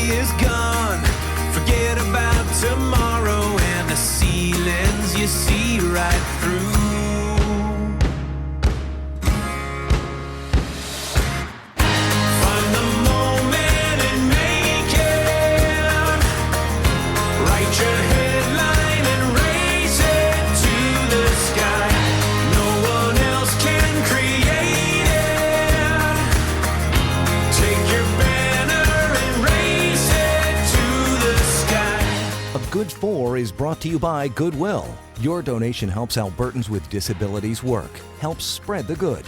is gone. Forget about tomorrow and the ceilings you see right through. Find the moment and make it. Write your headline and raise it to the sky. No one else can create it. Take your banner and raise it to the sky. A Good For is brought to you by Goodwill. Your donation helps Albertans with disabilities work, helps spread the good.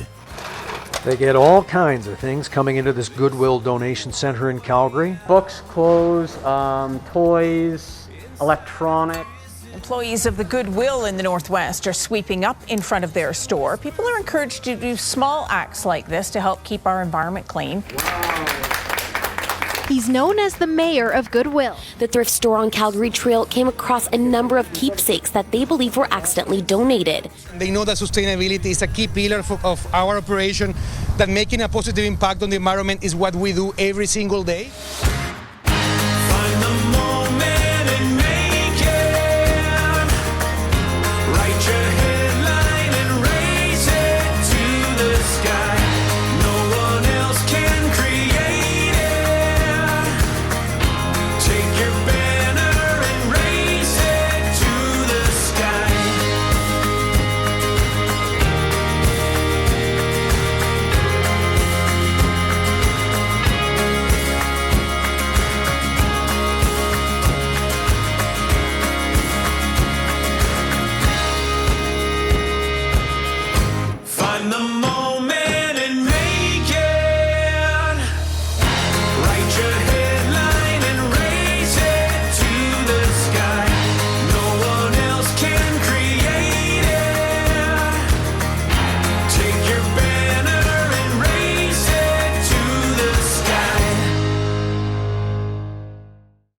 They get all kinds of things coming into this Goodwill donation center in Calgary. Books, clothes, toys, electronics. Employees of the Goodwill in the Northwest are sweeping up in front of their store. People are encouraged to do small acts like this to help keep our environment clean. He's known as the mayor of Goodwill. The thrift store on Calgary Trail came across a number of keepsakes that they believe were accidentally donated. They know that sustainability is a key pillar of our operation, that making a positive impact on the environment is what we do every single day.